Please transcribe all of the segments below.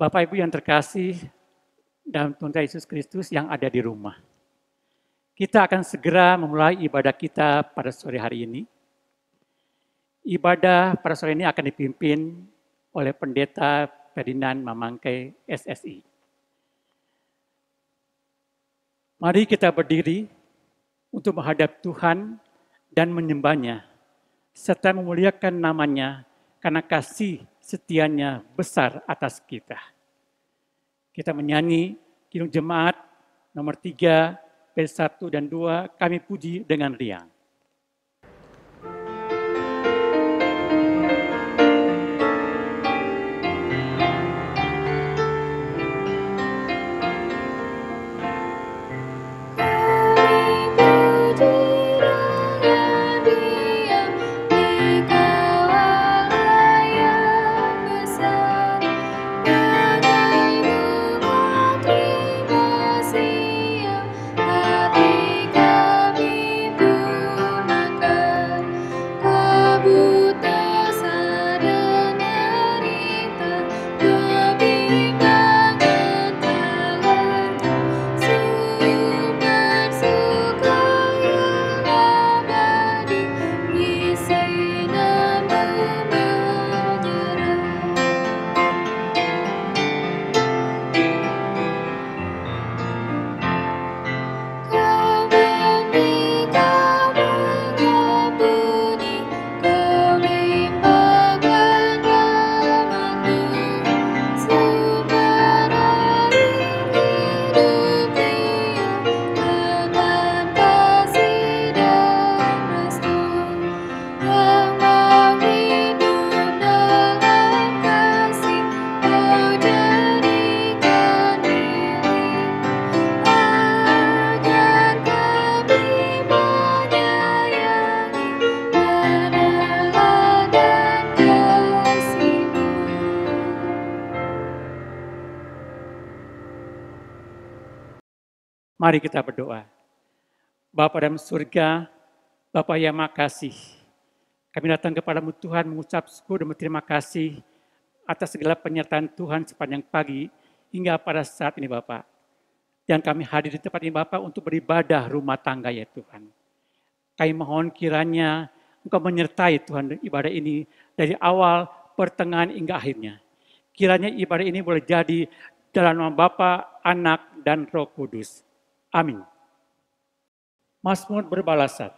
Bapak Ibu yang terkasih dalam Tuhan Yesus Kristus yang ada di rumah. Kita akan segera memulai ibadah kita pada sore hari ini. Ibadah pada sore ini akan dipimpin oleh Pendeta Ferdinand Mamangkai SSI. Mari kita berdiri untuk menghadap Tuhan dan menyembahnya, serta memuliakan namanya karena kasih setianya besar atas kita. Kita menyanyi Kidung Jemaat nomor 3, vers 1 dan 2, kami puji dengan riang. Mari kita berdoa. Bapa dalam surga, Bapa yang makasih. Kami datang kepadamu Tuhan mengucap syukur dan berterima kasih atas segala penyertaan Tuhan sepanjang pagi hingga pada saat ini Bapak. Dan kami hadir di tempat ini Bapak untuk beribadah rumah tangga ya Tuhan. Kami mohon kiranya Engkau menyertai Tuhan ibadah ini dari awal, pertengahan hingga akhirnya. Kiranya ibadah ini boleh jadi dalam nama Bapa, Anak, dan Roh Kudus. Amin. Mazmur berbalasan.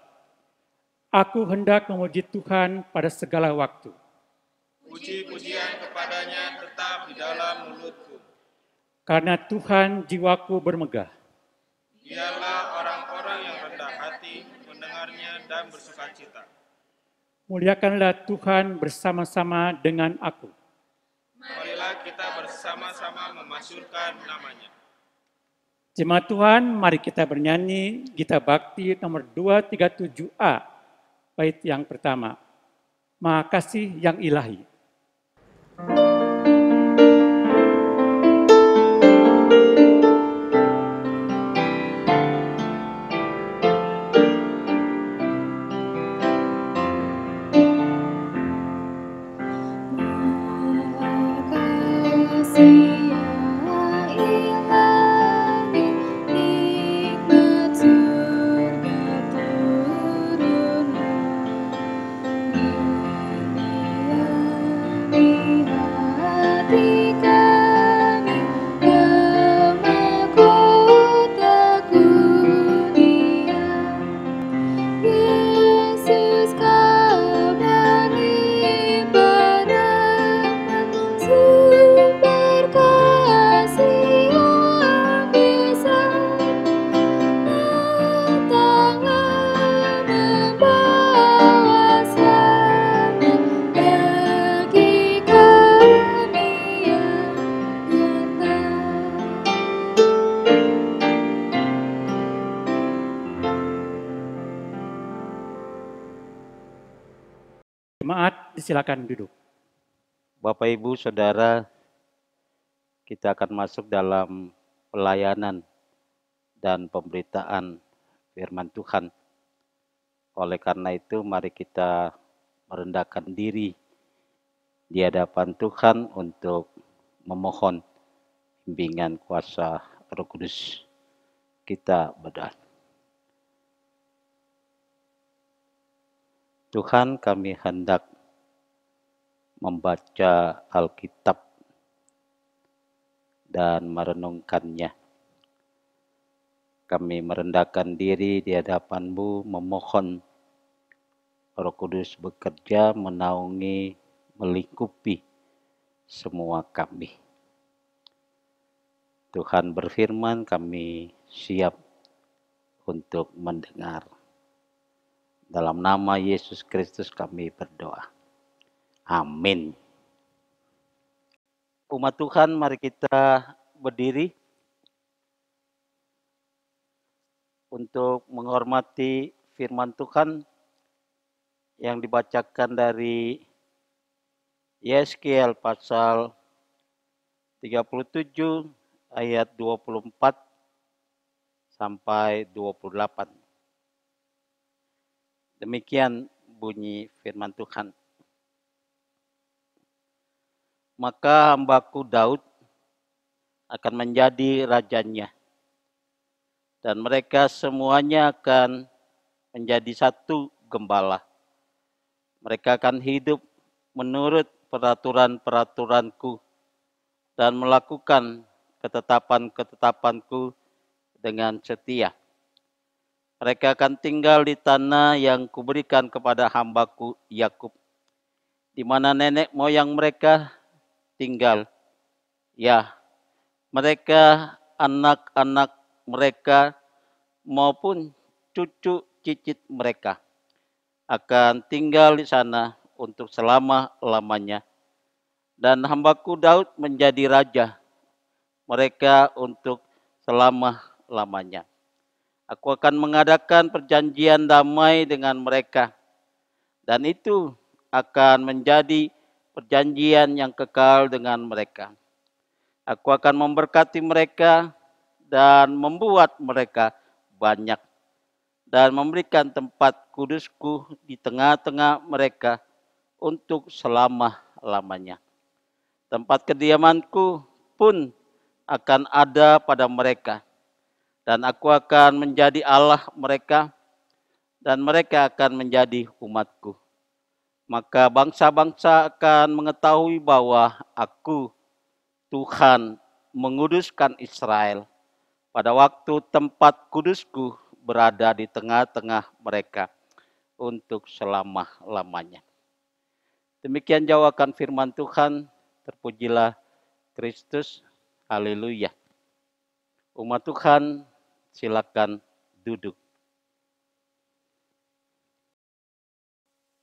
Aku hendak memuji Tuhan pada segala waktu. Puji-pujian kepadanya tetap di dalam mulutku. Karena Tuhan jiwaku bermegah. Biarlah orang-orang yang rendah hati mendengarnya dan bersukacita. Muliakanlah Tuhan bersama-sama dengan aku. Marilah kita bersama-sama memasyurkan namanya. Jemaat Tuhan, mari kita bernyanyi Gita Bakti nomor 237A, bait yang pertama. Maha Kasih yang Ilahi. Jemaat, disilakan duduk. Bapak Ibu Saudara, kita akan masuk dalam pelayanan dan pemberitaan firman Tuhan. Oleh karena itu, mari kita merendahkan diri di hadapan Tuhan untuk memohon bimbingan kuasa Roh Kudus. Kita berdoa. Tuhan, kami hendak membaca Alkitab dan merenungkannya. Kami merendahkan diri di hadapan-Mu, memohon Roh Kudus bekerja, menaungi, melingkupi semua kami. Tuhan berfirman, kami siap untuk mendengar. Dalam nama Yesus Kristus kami berdoa. Amin. Umat Tuhan, mari kita berdiri untuk menghormati firman Tuhan yang dibacakan dari Yeskiel pasal 37 ayat 24 sampai 28. Demikian bunyi firman Tuhan. Maka hambaku Daud akan menjadi rajanya, dan mereka semuanya akan menjadi satu gembala. Mereka akan hidup menurut peraturan-peraturanku dan melakukan ketetapan-ketetapanku dengan setia. Mereka akan tinggal di tanah yang kuberikan kepada hambaku Yakub, di mana nenek moyang mereka tinggal. Ya, mereka, anak-anak mereka maupun cucu cicit mereka akan tinggal di sana untuk selama-lamanya. Dan hambaku Daud menjadi raja mereka untuk selama-lamanya. Aku akan mengadakan perjanjian damai dengan mereka, dan itu akan menjadi perjanjian yang kekal dengan mereka. Aku akan memberkati mereka dan membuat mereka banyak, dan memberikan tempat kudusku di tengah-tengah mereka untuk selama-lamanya. Tempat kediamanku pun akan ada pada mereka, dan aku akan menjadi Allah mereka, dan mereka akan menjadi umatku. Maka bangsa-bangsa akan mengetahui bahwa aku, Tuhan, menguduskan Israel pada waktu tempat kudusku berada di tengah-tengah mereka untuk selama-lamanya. Demikian jawaban firman Tuhan. Terpujilah Kristus. Haleluya. Umat Tuhan, silakan duduk.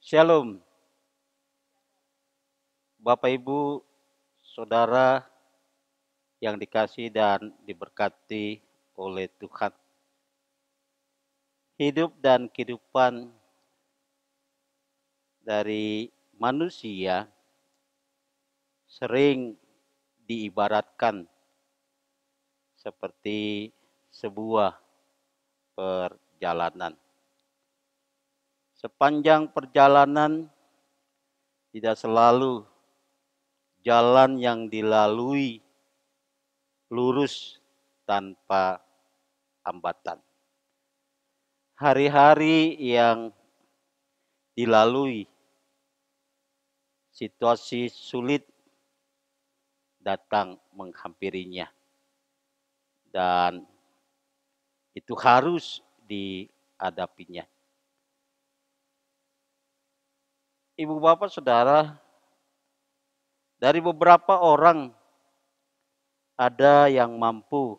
Shalom. Bapak, Ibu, Saudara yang dikasihi dan diberkati oleh Tuhan. Hidup dan kehidupan dari manusia sering diibaratkan seperti sebuah perjalanan. Sepanjang perjalanan tidak selalu jalan yang dilalui lurus tanpa hambatan. Hari-hari yang dilalui situasi sulit datang menghampirinya, dan itu harus dihadapinya. Ibu, bapak, saudara, dari beberapa orang ada yang mampu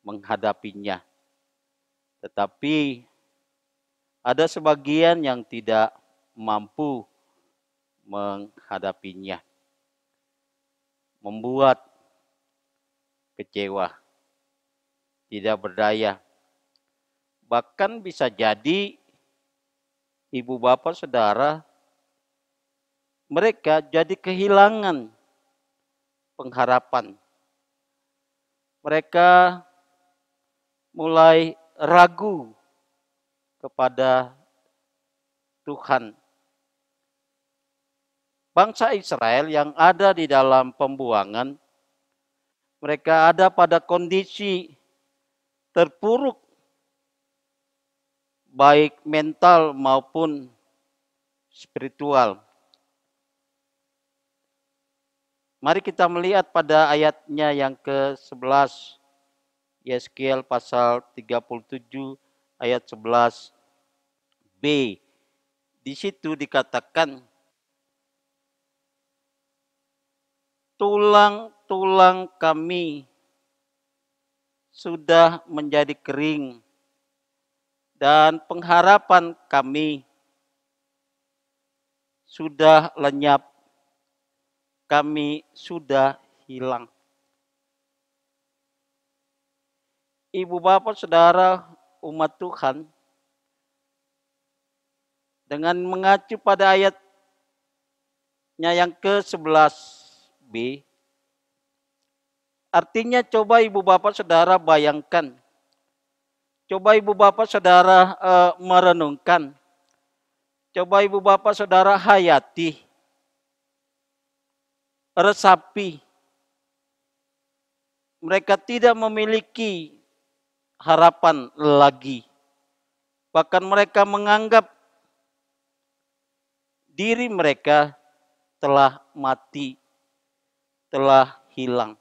menghadapinya, tetapi ada sebagian yang tidak mampu menghadapinya, membuat kecewa, tidak berdaya. Bahkan bisa jadi ibu, bapak, saudara, mereka jadi kehilangan pengharapan. Mereka mulai ragu kepada Tuhan. Bangsa Israel yang ada di dalam pembuangan, Mereka ada pada kondisi terpuruk, baik mental maupun spiritual. Mari kita melihat pada ayatnya yang ke-11, Yeskiel pasal 37 ayat 11b. Di situ dikatakan, tulang-tulang kami sudah menjadi kering dan pengharapan kami sudah lenyap, kami sudah hilang. Ibu bapak saudara umat Tuhan, dengan mengacu pada ayatnya yang ke-11b, artinya coba ibu bapak saudara bayangkan, coba ibu bapak saudara merenungkan, coba ibu bapak saudara hayati, resapi. Mereka tidak memiliki harapan lagi. Bahkan mereka menganggap diri mereka telah mati, telah hilang.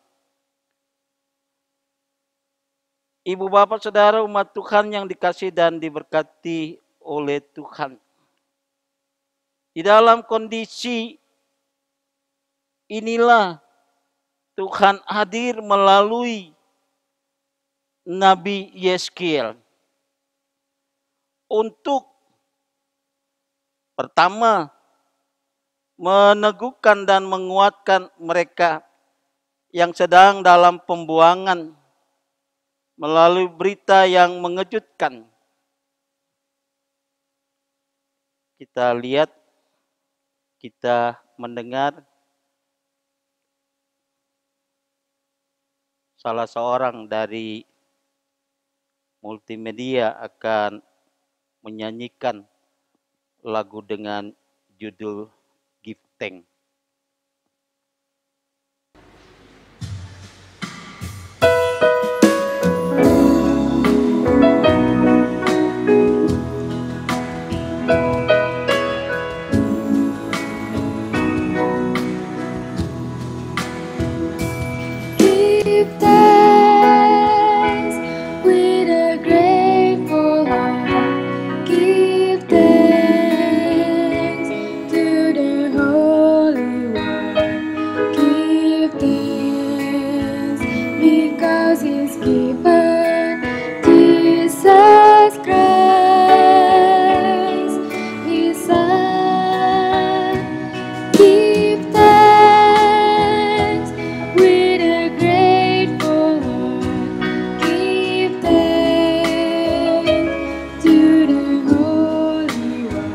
Ibu bapak saudara umat Tuhan yang dikasihi dan diberkati oleh Tuhan. Di dalam kondisi inilah Tuhan hadir melalui Nabi Yeskiel untuk pertama meneguhkan dan menguatkan mereka yang sedang dalam pembuangan melalui berita yang mengejutkan. Kita lihat, kita mendengar salah seorang dari multimedia akan menyanyikan lagu dengan judul Give Thanks. Give thanks with a grateful heart. Give thanks to the Holy One. Give thanks because He's given Jesus Christ, His Son. Give thanks with a grateful heart. Give thanks to the Holy One.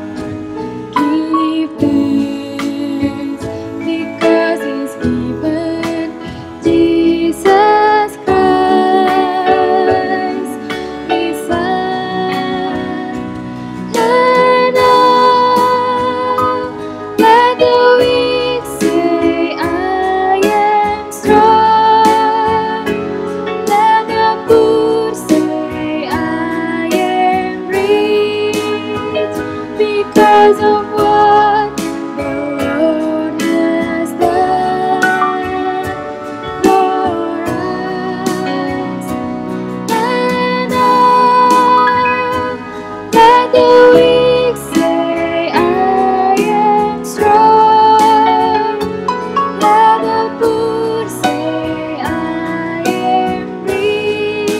Give thanks because He's given Jesus Christ, His Son. And now let the weak say, I am strong. Let the poor say, I am rich because of what the Lord has done for us. And now let the weak say, I am strong. Let the poor say, I am rich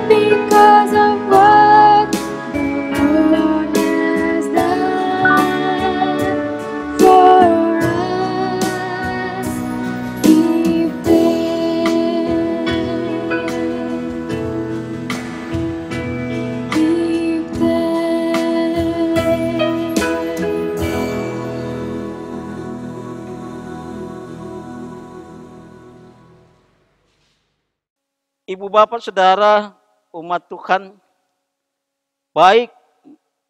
because of what the Lord has done for us. Give thanks. Give Ibu bapak saudara umat Tuhan, baik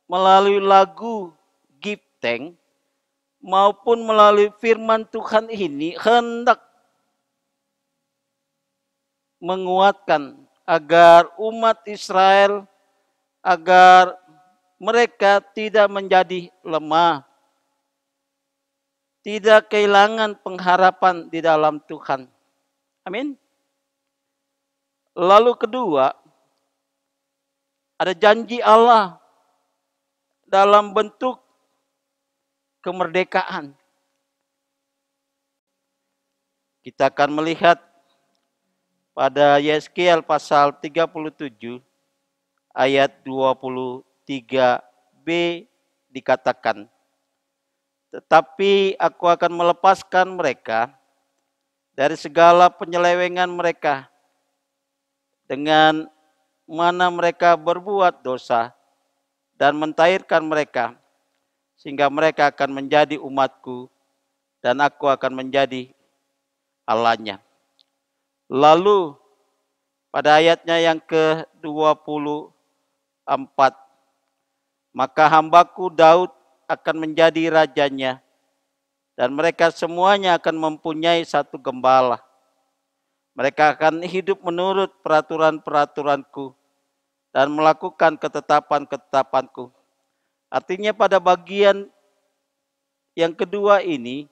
melalui lagu Give Thanks maupun melalui firman Tuhan ini hendak menguatkan agar umat Israel, agar mereka tidak menjadi lemah, tidak kehilangan pengharapan di dalam Tuhan. Amin. Lalu kedua, ada janji Allah dalam bentuk kemerdekaan. Kita akan melihat pada Yeskiel pasal 37 ayat 23b dikatakan, tetapi aku akan melepaskan mereka dari segala penyelewengan mereka, dengan mana mereka berbuat dosa, dan mentahirkan mereka, sehingga mereka akan menjadi umatku, dan aku akan menjadi Allahnya. Lalu pada ayatnya yang ke-24, maka hambaku Daud akan menjadi rajanya, dan mereka semuanya akan mempunyai satu gembala. Mereka akan hidup menurut peraturan-peraturanku dan melakukan ketetapan-ketetapanku. Artinya pada bagian yang kedua ini,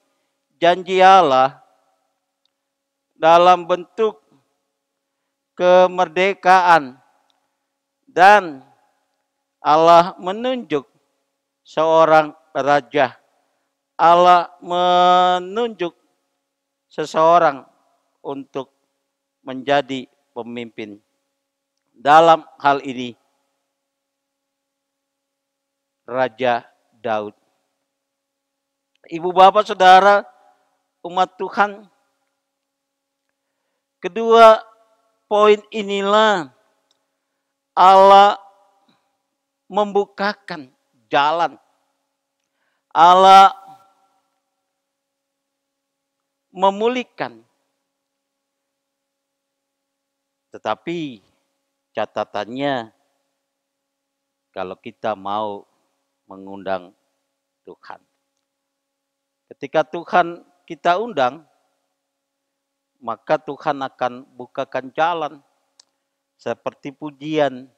janji Allah dalam bentuk kemerdekaan, dan Allah menunjuk seorang raja. Allah menunjuk seseorang untuk menjadi pemimpin. Dalam hal ini, Raja Daud. Ibu bapak saudara umat Tuhan, kedua poin inilah Allah membukakan jalan. Allah memulihkan. Tetapi catatannya, kalau kita mau mengundang Tuhan. Ketika Tuhan kita undang, maka Tuhan akan bukakan jalan. Seperti pujian,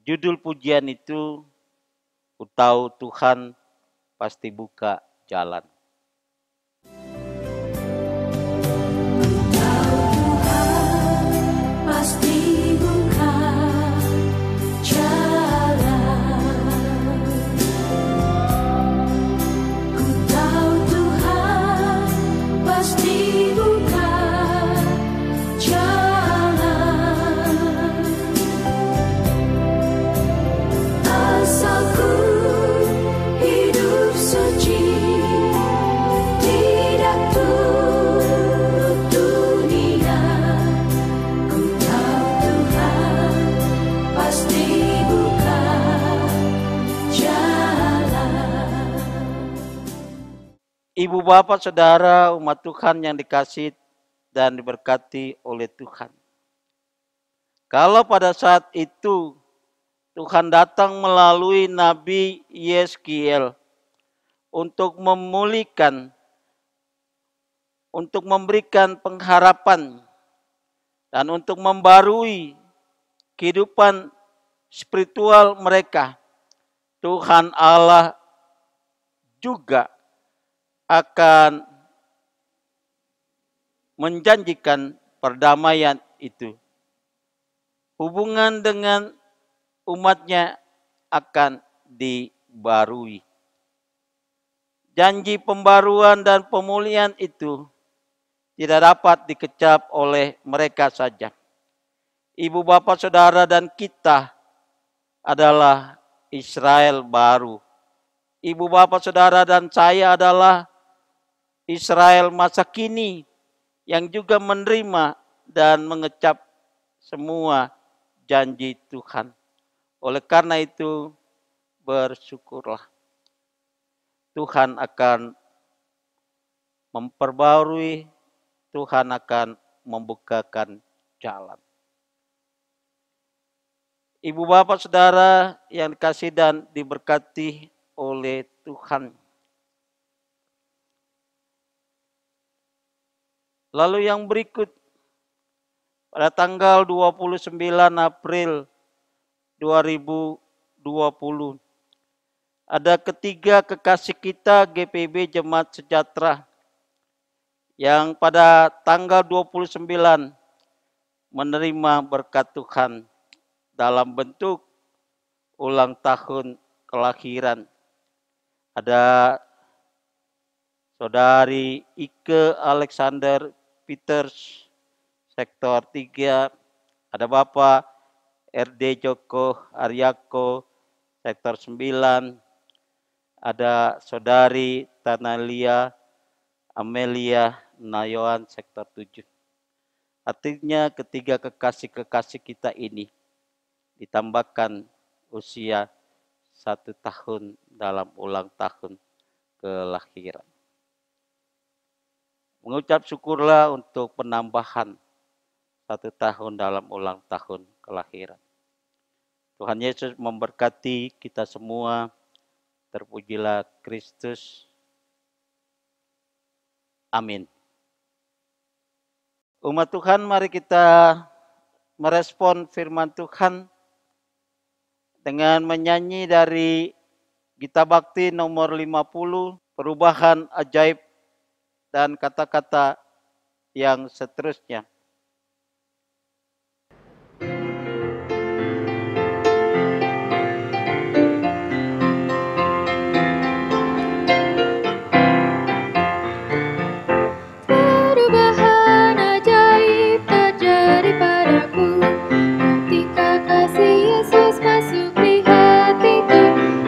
judul pujian itu, ku tahu Tuhan pasti buka jalan. Pasti buka jalan. Ku tahu Tuhan pasti buka jalan. Asalku hidup suci, tidak turut dunia. Pasti buka jalan. Ibu bapak saudara umat Tuhan yang dikasihi dan diberkati oleh Tuhan. Kalau pada saat itu Tuhan datang melalui Nabi Yeskiel untuk memulihkan, untuk memberikan pengharapan, dan untuk membarui kehidupan spiritual mereka, Tuhan Allah juga akan menjanjikan perdamaian itu. Hubungan dengan umatnya akan dibarui. Janji pembaruan dan pemulihan itu tidak dapat dikecap oleh mereka saja. Ibu bapak saudara dan kita adalah Israel baru. Ibu bapak saudara dan saya adalah Israel masa kini yang juga menerima dan mengecap semua janji Tuhan. Oleh karena itu, bersyukurlah. Tuhan akan memperbarui, Tuhan akan membukakan jalan. Ibu bapak saudara yang dikasihi dan diberkati oleh Tuhan. Lalu yang berikut pada tanggal 29 April 2020 ada ketiga kekasih kita GPIB Jemaat Sejahtera yang pada tanggal 29 menerima berkat Tuhan dalam bentuk ulang tahun kelahiran. Ada Saudari Ike Alexander Peters, Sektor 3. Ada Bapak RD Joko Aryako, Sektor 9. Ada Saudari Tanalia Amelia Nayoan, Sektor 7. Artinya ketiga kekasih-kekasih kita ini ditambahkan usia 1 tahun dalam ulang tahun kelahiran. Mengucap syukurlah untuk penambahan 1 tahun dalam ulang tahun kelahiran. Tuhan Yesus memberkati kita semua. Terpujilah Kristus. Amin. Umat Tuhan, mari kita merespon firman Tuhan dengan menyanyi dari Gita Bakti nomor 50, perubahan ajaib dan kata-kata yang seterusnya. Perubahan ajaib terjadi padaku ketika kasih Yesus masuk di hatiku.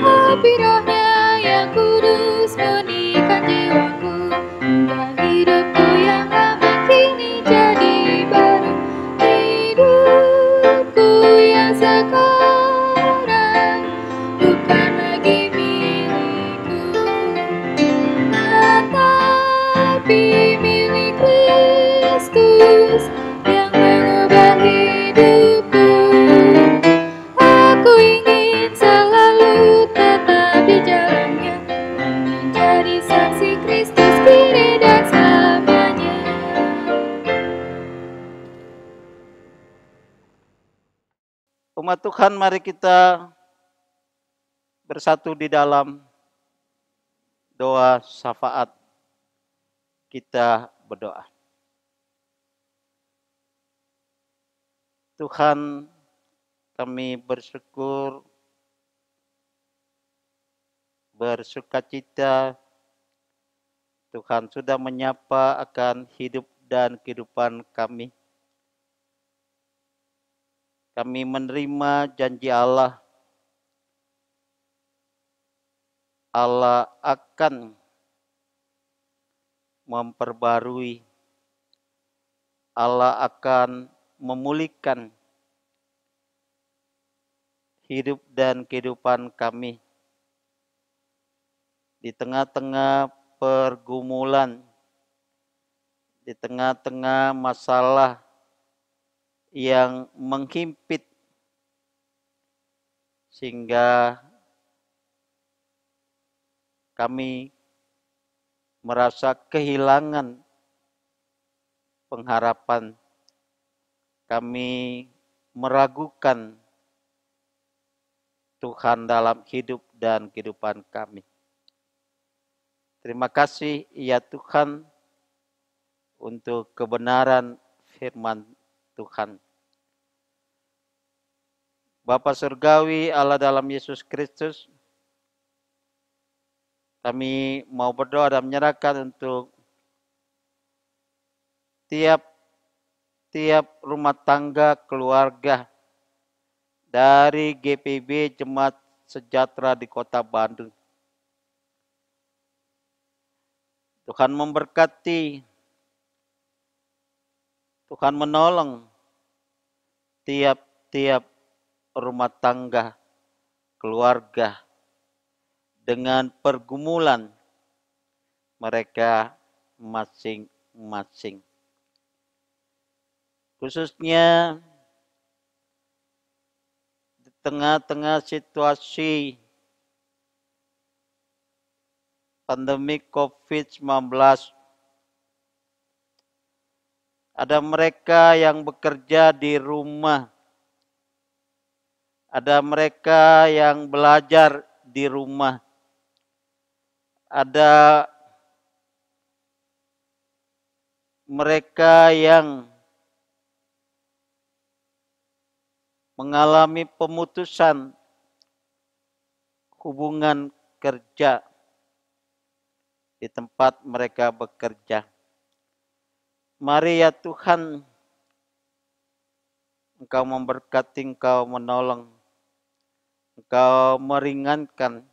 Api rohnya yang kudus murnikan jiwaku, hingga hidupku yang lama kini jadi baru. Hidupku yang sekarang bukan lagi milikku, tetapi milik Kristus yang mengubah hidupku. Aku ingin selalu tetap di jalannya dan menjadi saksi Kristus kini dan selamanya. Umat Tuhan, mari kita bersatu di dalam doa syafaat. Kita berdoa. Tuhan, kami bersyukur, bersukacita Tuhan sudah menyapa akan hidup dan kehidupan kami. Kami menerima janji Allah. Allah akan memperbarui. Allah akan memulihkan hidup dan kehidupan kami di tengah-tengah pergumulan, di tengah-tengah masalah yang menghimpit, sehingga kami merasa kehilangan pengharapan. Kami meragukan Tuhan dalam hidup dan kehidupan kami. Terima kasih ya Tuhan untuk kebenaran firman Tuhan. Bapa Surgawi, Allah dalam Yesus Kristus, kami mau berdoa dan menyerahkan untuk tiap rumah tangga keluarga dari GPIB Jemaat Sejahtera di Kota Bandung. Tuhan memberkati, Tuhan menolong tiap rumah tangga keluarga dengan pergumulan mereka masing-masing. Khususnya di tengah-tengah situasi pandemi COVID-19, Ada mereka yang bekerja di rumah. Ada mereka yang belajar di rumah. Ada mereka yang mengalami pemutusan hubungan kerja di tempat mereka bekerja. Mari ya Tuhan, Engkau memberkati, Engkau menolong, Engkau meringankan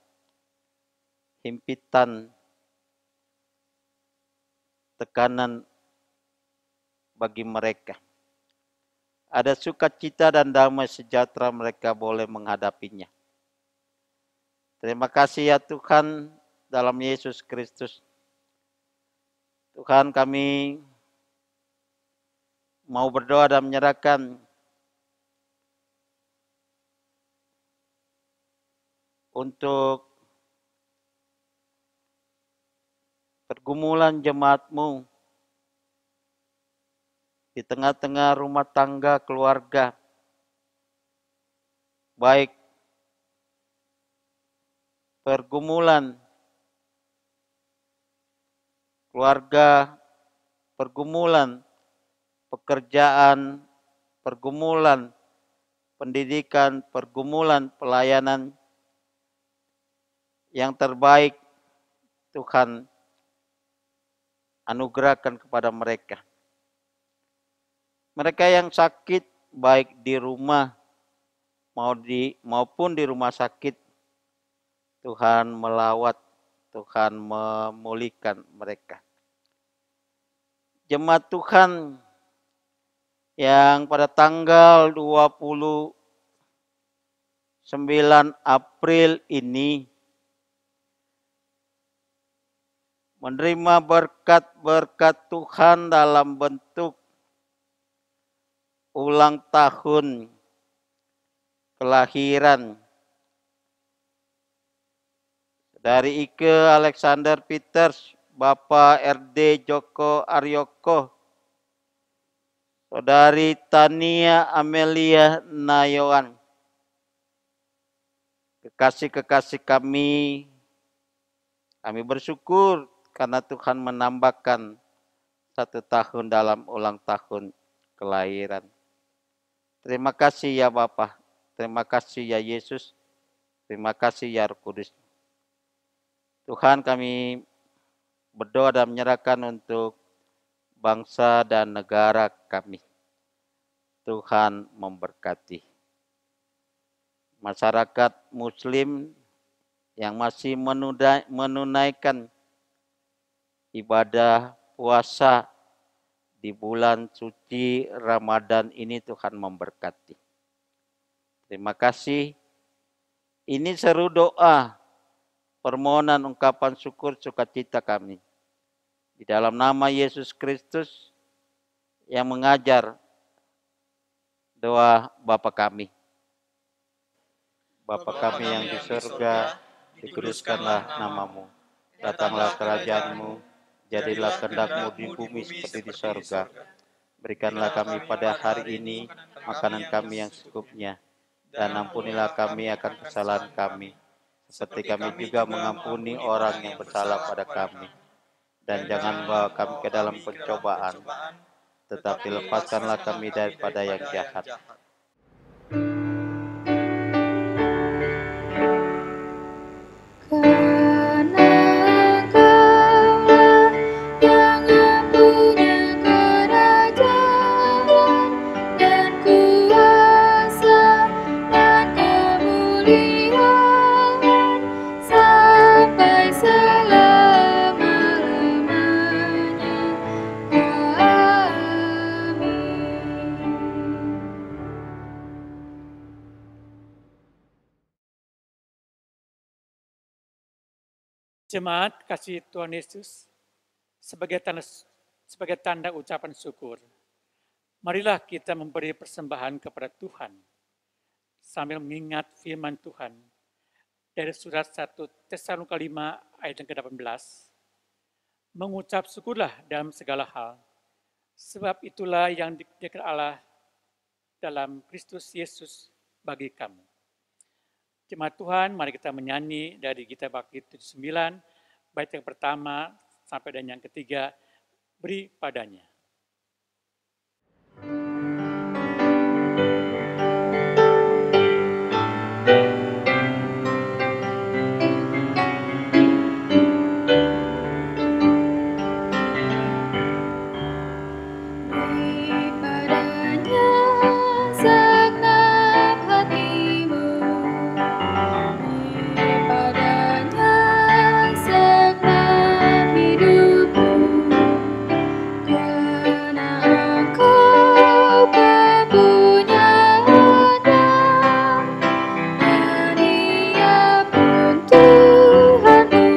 himpitan, tekanan bagi mereka. Ada sukacita dan damai sejahtera mereka boleh menghadapinya. Terima kasih ya Tuhan dalam Yesus Kristus. Tuhan, kami mau berdoa dan menyerahkan untuk pergumulan jemaat-Mu di tengah-tengah rumah tangga keluarga, baik pergumulan keluarga, pergumulan pekerjaan, pergumulan pendidikan, pergumulan pelayanan yang terbaik, Tuhan anugerahkan kepada mereka. Mereka yang sakit baik di rumah maupun di rumah sakit, Tuhan melawat, Tuhan memulihkan mereka. Jemaat Tuhan yang pada tanggal 29 April ini menerima berkat-berkat Tuhan dalam bentuk ulang tahun kelahiran dari Ike Alexander Peters, Bapak RD Joko Aryoko, Saudari Tania Amelia Nayoan. Kekasih-kekasih kami bersyukur karena Tuhan menambahkan 1 tahun dalam ulang tahun kelahiran. Terima kasih ya Bapa, terima kasih ya Yesus, terima kasih ya Roh Kudus. Tuhan, kami berdoa dan menyerahkan untuk bangsa dan negara kami. Tuhan memberkati. Masyarakat Muslim yang masih menunaikan ibadah puasa di bulan suci Ramadan ini, Tuhan memberkati. Terima kasih. Ini seru doa, permohonan ungkapan syukur sukacita kami. Di dalam nama Yesus Kristus yang mengajar doa Bapa kami. Bapa kami yang di surga, dikuduskanlah namamu. Datanglah kerajaanmu, jadilah kehendak-Mu di bumi seperti di sorga. Berikanlah kami pada hari ini makanan kami yang secukupnya, dan ampunilah kami akan kesalahan kami, seperti kami juga mengampuni orang yang bersalah pada kami. Dan jangan bawa kami ke dalam pencobaan, tetapi lepaskanlah kami daripada yang jahat. Karena Kaulah yang mempunyai kerajaan dan kuasa dan kemuliaan sampai selama-lamanya. Amin. Jemaat kasih Tuhan Yesus, sebagai tanda ucapan syukur, marilah kita memberi persembahan kepada Tuhan sambil mengingat firman Tuhan dari surat 1 Tesalonika 5 ayat yang ke-18. Mengucap syukurlah dalam segala hal, Sebab itulah yang diberikan Allah dalam Kristus Yesus bagi kamu. Jemaat Tuhan, mari kita menyanyi dari Gita Bakti 79, bait yang pertama sampai dan yang ketiga, beri padanya. Padanya segenap hatimu, padanya segenap hidupmu, karena Engkau kepunyaannya, dan Dia pun Tuhanmu.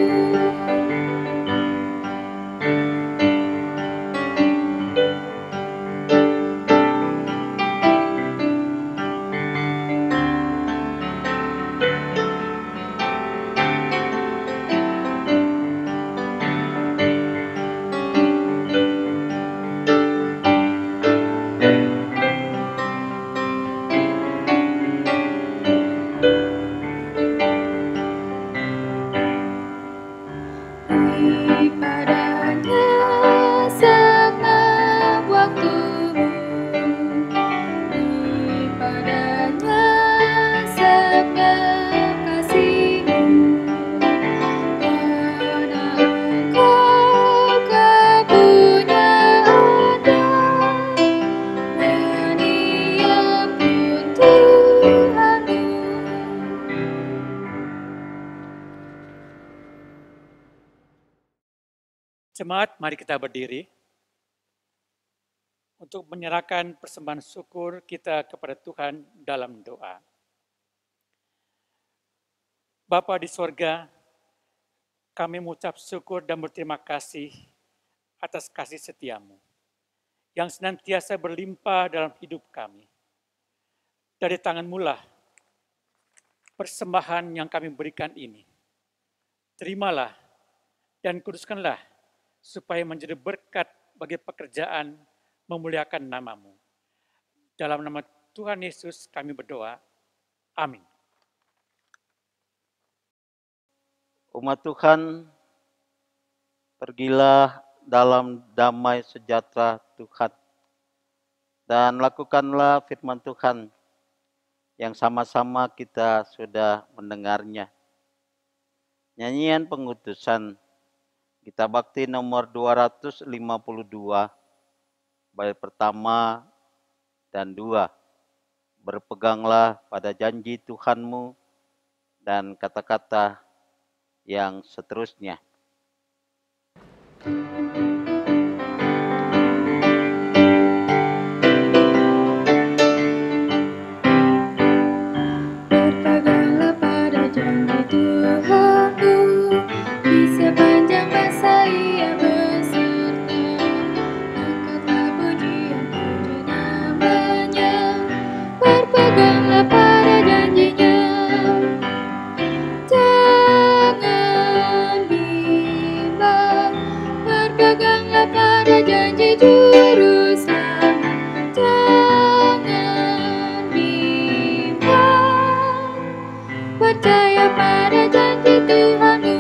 Padanya segenap waktumu, padanya segenap kasihmu, karena Engkau kepunyaannya, dan Dia pun Tuhanmu. Jemaat, mari kita berdiri untuk menyerahkan persembahan syukur kita kepada Tuhan dalam doa. Bapa di sorga, kami mengucap syukur dan berterima kasih atas kasih setiamu yang senantiasa berlimpah dalam hidup kami. Dari tangan-Mu lah persembahan yang kami berikan ini. Terimalah dan kuduskanlah supaya menjadi berkat bagi pekerjaan memuliakan nama-Mu. Dalam nama Tuhan Yesus kami berdoa. Amin. Umat Tuhan, pergilah dalam damai sejahtera Tuhan, dan lakukanlah firman Tuhan yang sama-sama kita sudah mendengarnya. Nyanyian pengutusan Gita Bakti nomor 252, bait pertama dan 2. Berpeganglah pada janji Tuhanmu, dan kata-kata yang seterusnya. Berpeganglah pada janji Tuhanmu, di sepanjang masa Ia beserta. Angkatlah puji namanya, berpeganglah pada janjinya. Jangan bimbang, berpeganglah pada janji Juru Selamat. Jangan bimbang, percaya pada janji Tuhanmu.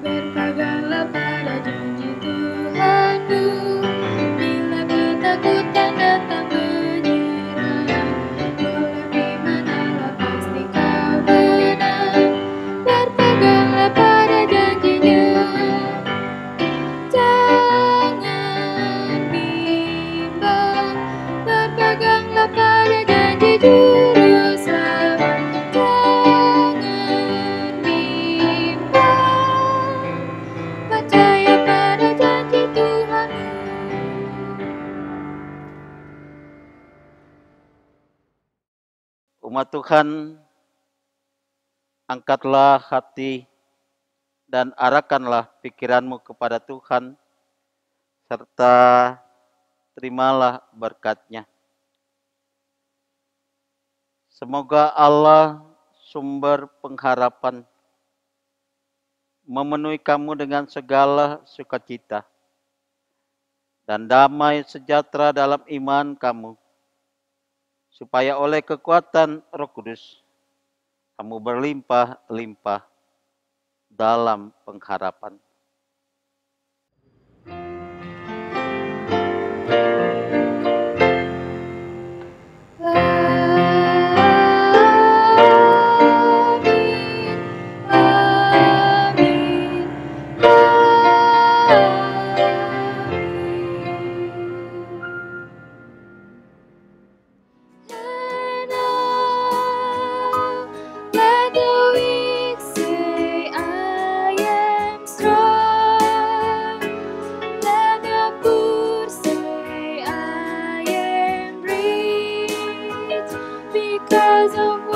Berpeganglah pada janji Tuhanmu, bila ketakutan datang menyerang. Oleh firman Allah pasti kau menang, berpeganglah pada janjinya. Jangan bimbang, berpeganglah pada janji Juru Selamat. Jangan bimbang, percaya pada janji Tuhanmu. Umat Tuhan, angkatlah hati dan arahkanlah pikiranmu kepada Tuhan, serta terimalah berkat-Nya. Semoga Allah, sumber pengharapan, memenuhi kamu dengan segala sukacita dan damai sejahtera dalam iman kamu, supaya oleh kekuatan Roh Kudus kamu berlimpah-limpah dalam pengharapan. Let the weak say, I am strong. Let the poor say, I am rich because of